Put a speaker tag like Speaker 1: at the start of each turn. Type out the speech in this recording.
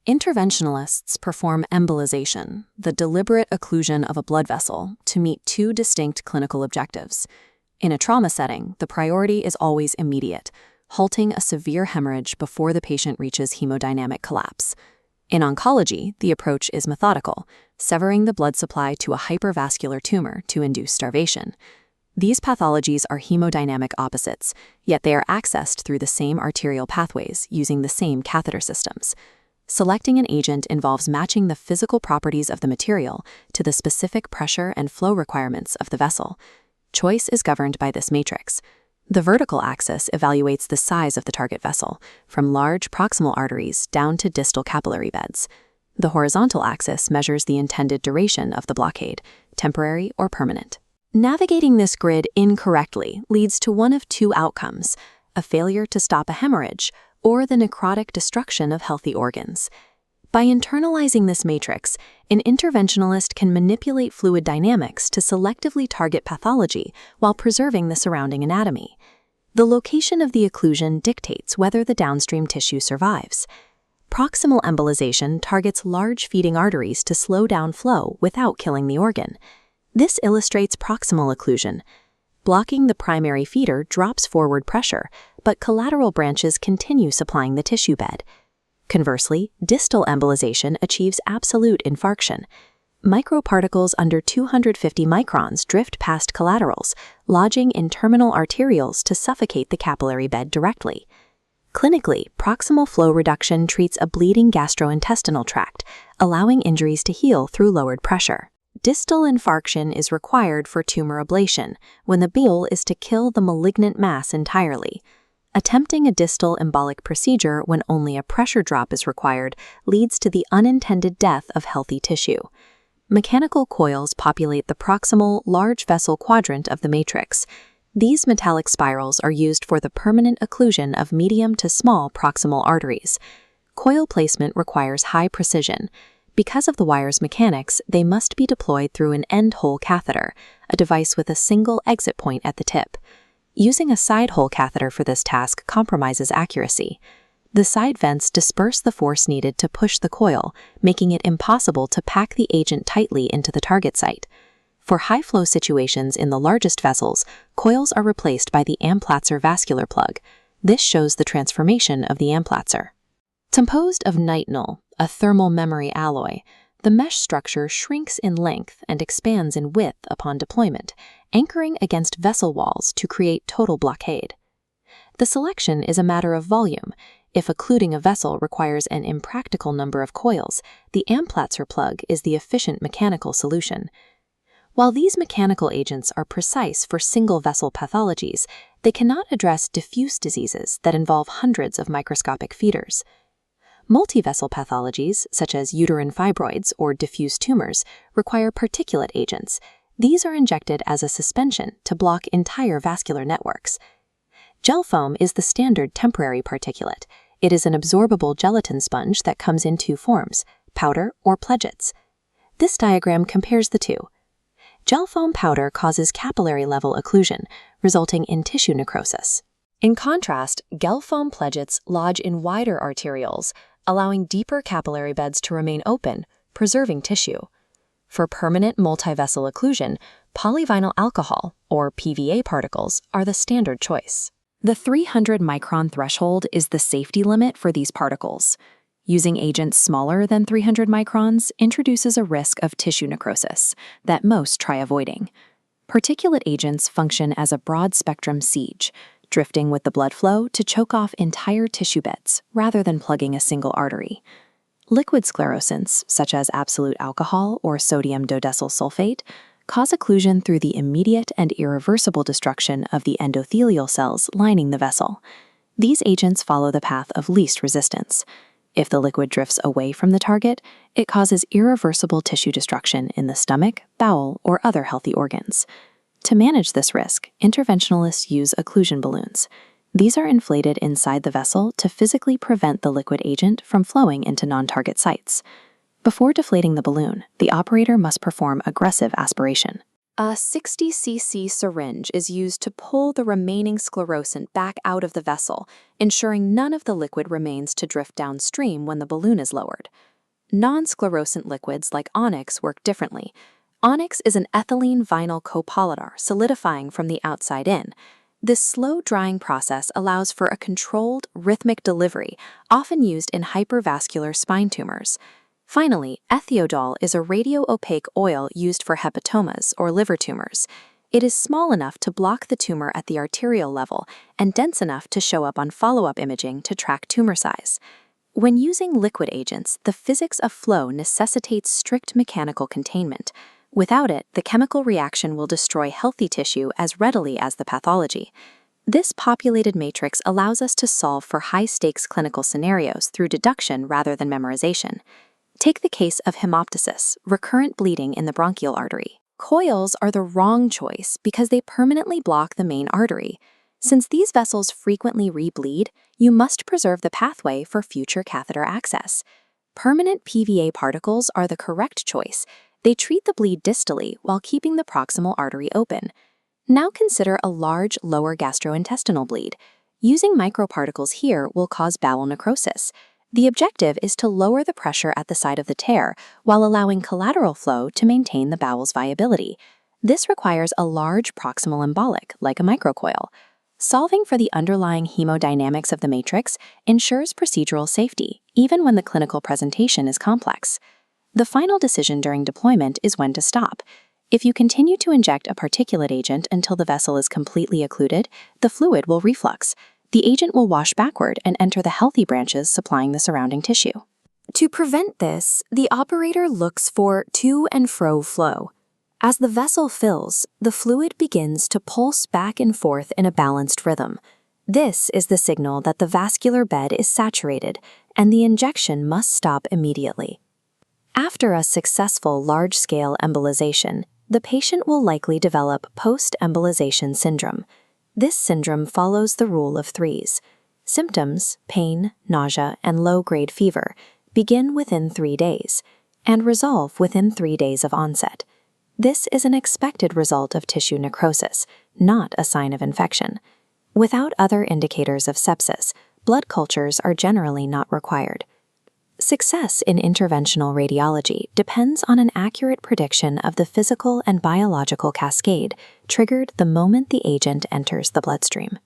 Speaker 1: Interventionalists perform embolization, the deliberate occlusion of a blood vessel, to meet two distinct clinical objectives. In a trauma setting, the priority is always immediate, halting a severe hemorrhage before the patient reaches hemodynamic collapse. In oncology, the approach is methodical, severing the blood supply to a hypervascular tumor to induce starvation. These pathologies are hemodynamic opposites, yet they are accessed through the same arterial pathways using the same catheter systems. Selecting an agent involves matching the physical properties of the material to the specific pressure and flow requirements of the vessel. Choice is governed by this matrix. The vertical axis evaluates the size of the target vessel, from large proximal arteries down to distal capillary beds. The horizontal axis measures the intended duration of the blockade, temporary or permanent. Navigating this grid incorrectly leads to one of two outcomes: a failure to stop a hemorrhage or the necrotic destruction of healthy organs. By internalizing this matrix, an interventionalist can manipulate fluid dynamics to selectively target pathology while preserving the surrounding anatomy. The location of the occlusion dictates whether the downstream tissue survives. Proximal embolization targets large feeding arteries to slow down flow without killing the organ. This illustrates proximal occlusion. Blocking the primary feeder drops forward pressure, but collateral branches continue supplying the tissue bed. Conversely, distal embolization achieves absolute infarction. Microparticles under 250 microns drift past collaterals, lodging in terminal arterioles to suffocate the capillary bed directly. Clinically, proximal flow reduction treats a bleeding gastrointestinal tract, allowing injuries to heal through lowered pressure. Distal infarction is required for tumor ablation, when the goal is to kill the malignant mass entirely. Attempting a distal embolic procedure when only a pressure drop is required leads to the unintended death of healthy tissue. Mechanical coils populate the proximal large vessel quadrant of the matrix. These metallic spirals are used for the permanent occlusion of medium to small proximal arteries. Coil placement requires high precision. Because of the wire's mechanics, they must be deployed through an end-hole catheter, a device with a single exit point at the tip. Using a side-hole catheter for this task compromises accuracy. The side vents disperse the force needed to push the coil, making it impossible to pack the agent tightly into the target site. For high-flow situations in the largest vessels, coils are replaced by the Amplatzer vascular plug. This shows the transformation of the Amplatzer. Composed of nitinol, a thermal memory alloy, the mesh structure shrinks in length and expands in width upon deployment, anchoring against vessel walls to create total blockade. The selection is a matter of volume. If occluding a vessel requires an impractical number of coils, the Amplatzer plug is the efficient mechanical solution. While these mechanical agents are precise for single-vessel pathologies, they cannot address diffuse diseases that involve hundreds of microscopic feeders. Multivessel pathologies, such as uterine fibroids or diffuse tumors, require particulate agents. These are injected as a suspension to block entire vascular networks. Gelfoam is the standard temporary particulate. It is an absorbable gelatin sponge that comes in two forms, powder or pledgets. This diagram compares the two. Gelfoam powder causes capillary-level occlusion, resulting in tissue necrosis. In contrast, Gelfoam pledgets lodge in wider arterioles, allowing deeper capillary beds to remain open, preserving tissue. For permanent multivessel occlusion, polyvinyl alcohol, or PVA particles, are the standard choice. The 300 micron threshold is the safety limit for these particles. Using agents smaller than 300 microns introduces a risk of tissue necrosis that most try avoiding. Particulate agents function as a broad-spectrum siege, drifting with the blood flow to choke off entire tissue beds rather than plugging a single artery. Liquid sclerosants, such as absolute alcohol or sodium dodecyl sulfate, cause occlusion through the immediate and irreversible destruction of the endothelial cells lining the vessel. These agents follow the path of least resistance. If the liquid drifts away from the target, it causes irreversible tissue destruction in the stomach, bowel, or other healthy organs. To manage this risk, interventionalists use occlusion balloons. These are inflated inside the vessel to physically prevent the liquid agent from flowing into non-target sites. Before deflating the balloon, the operator must perform aggressive aspiration. A 60 cc syringe is used to pull the remaining sclerosant back out of the vessel, ensuring none of the liquid remains to drift downstream when the balloon is lowered. Non-sclerosant liquids like Onyx work differently. Onyx is an ethylene vinyl copolymer solidifying from the outside in. This slow-drying process allows for a controlled, rhythmic delivery, often used in hypervascular spine tumors. Finally, Ethiodol is a radio-opaque oil used for hepatomas or liver tumors. It is small enough to block the tumor at the arterial level and dense enough to show up on follow-up imaging to track tumor size. When using liquid agents, the physics of flow necessitates strict mechanical containment. Without it, the chemical reaction will destroy healthy tissue as readily as the pathology. This populated matrix allows us to solve for high-stakes clinical scenarios through deduction rather than memorization. Take the case of hemoptysis, recurrent bleeding in the bronchial artery. Coils are the wrong choice because they permanently block the main artery. Since these vessels frequently rebleed, you must preserve the pathway for future catheter access. Permanent PVA particles are the correct choice. They treat the bleed distally while keeping the proximal artery open. Now consider a large lower gastrointestinal bleed. Using microparticles here will cause bowel necrosis. The objective is to lower the pressure at the site of the tear while allowing collateral flow to maintain the bowel's viability. This requires a large proximal embolic, like a microcoil. Solving for the underlying hemodynamics of the matrix ensures procedural safety, even when the clinical presentation is complex. The final decision during deployment is when to stop. If you continue to inject a particulate agent until the vessel is completely occluded, the fluid will reflux. The agent will wash backward and enter the healthy branches supplying the surrounding tissue. To prevent this, the operator looks for to and fro flow. As the vessel fills, the fluid begins to pulse back and forth in a balanced rhythm. This is the signal that the vascular bed is saturated, and the injection must stop immediately. After a successful large-scale embolization, the patient will likely develop post-embolization syndrome. This syndrome follows the rule of threes. Symptoms, pain, nausea, and low-grade fever, begin within 3 days and resolve within 3 days of onset. This is an expected result of tissue necrosis, not a sign of infection. Without other indicators of sepsis, blood cultures are generally not required. Success in interventional radiology depends on an accurate prediction of the physical and biological cascade triggered the moment the agent enters the bloodstream.